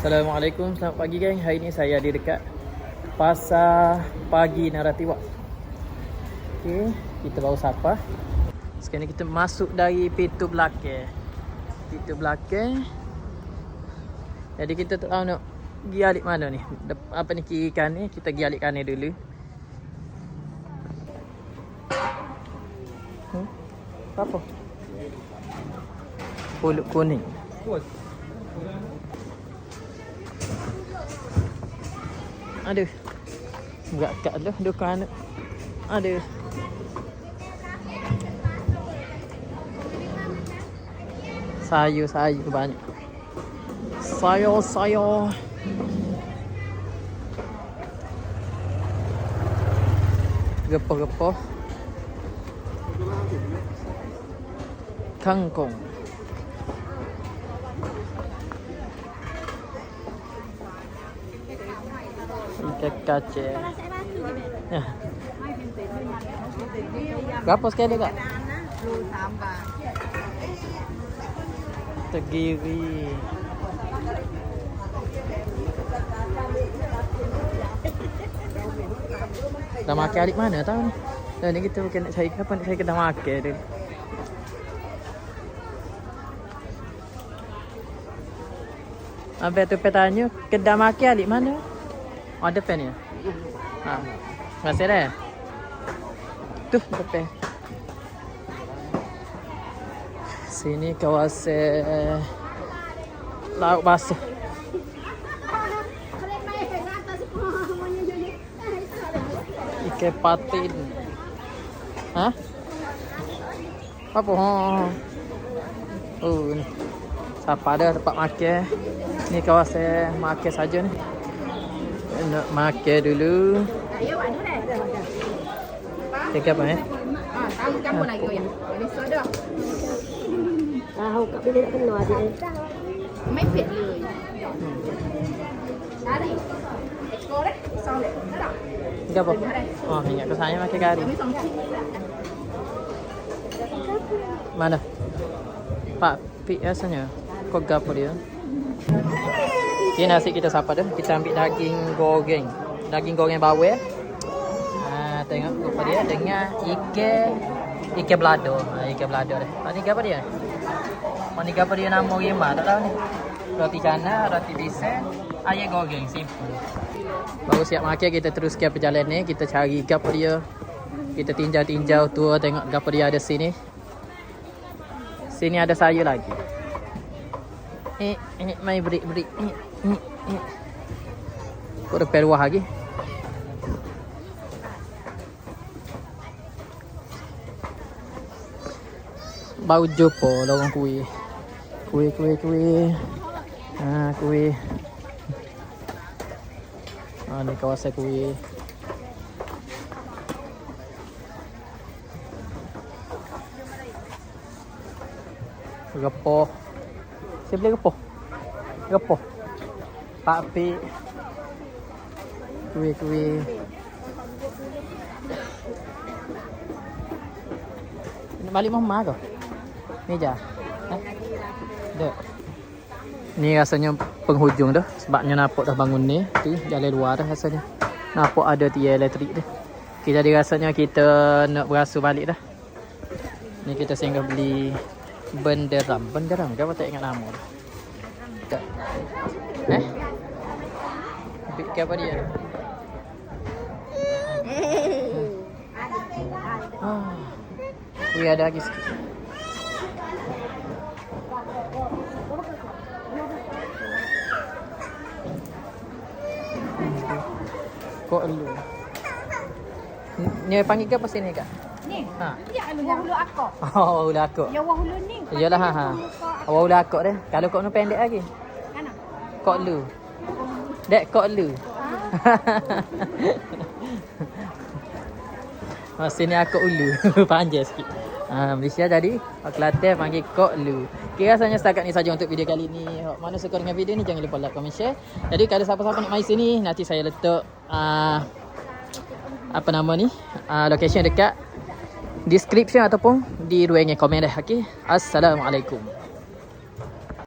Assalamualaikum, selamat pagi geng. Hari ni saya ada dekat Pasar Pagi Naratiwak. Okey, kita baru sapa. Sekarang ni kita masuk dari pintu belakang. Pintu belakang. Jadi kita tak tahu nak pergi alik mana ni. Apa ni, kiri kanan, kita pergi alik kanan dulu. Apa? Pulut kuning. Aduh. Berat kat tu dukan. Aduh. Sayur banyak. Sayur. Repah-repah. Kangkung. Ikan kacang. Ya. Berapa sekali kak? Tegiri. Dah makan adik mana tahu ni? Dan ni kita bukan nak cari apa, nak cari kedai makan dia. Habis tu petanya kedai makan adik mana? Oh, depan ni. Ha. Masih dah. Tu depan. Sini kawasan laut basah. Ikan patin. Ha? Apa? Oh, ni. Siapa ada tempat makan? Ni kawasan makan saja ni. Nak makan dulu. Cakap apa Campur lagi ya. Ini soda. Tahu kat bila nak kena dia. ไม่เผ็ดเลยDari. Ekor deh, soleh. Dah. Cakap apa? Oh, ingat ke saya makan kari. Ini song cik. Mana? Pak Pik rasanya. Kau gapo dia? Okay, nasi kita siapa dah? Kita ambil daging goreng. Daging goreng bawang. Tengok apa dia dengan ikan belado. Ikan belado dah. Ni apa dia? Ni apa dia nama rima tak tahu ni. Roti canai, roti pisang, ayam goreng simple. Baru siap makan, kita teruskan perjalanan ni. Kita cari apa dia. Kita tinjau-tinjau tu, tengok apa dia ada sini. Sini ada sayur lagi. Mai break. Kau ada peluah lagi. Bau jopo lorong kuih. Kuih. Kuih. Ni kawasan kuih. Repah. Saya beli repah. Pak Pik. Kuih. Nak balik mama ke? Meja. Dek. Ni rasanya penghujung dah. Sebabnya nampak dah bangun ni. Tu jalan luar dah rasanya. Nampak ada tiang elektrik dah. Okay, jadi rasanya kita nak berasu balik dah. Ni kita singgah beli benderam ke apa tak ingat nama dah. Tak. Ke apa dia? Ada lagi sikit. Kok lu? Ni panggil ke apa sini kak? Ni. Ha. Ya hulu akak. Oh, hulu akak. Ya hulu ni. Iyalah ha. Hulu akak dah. Kalau kok nu pendek lagi. Mana? Kok lu. Dek kok lu. Sini aku ulu. Panjang sikit. Malaysia jadi Kelantan panggil kok lu. Okay, rasanya setakat ni saja untuk video kali ni. Mana suka dengan video ni jangan lupa like, comment, share. Jadi kalau siapa-siapa nak mai sini nanti saya letak apa nama ni? Location dekat description ataupun di ruangan komen dah. Okey. Assalamualaikum.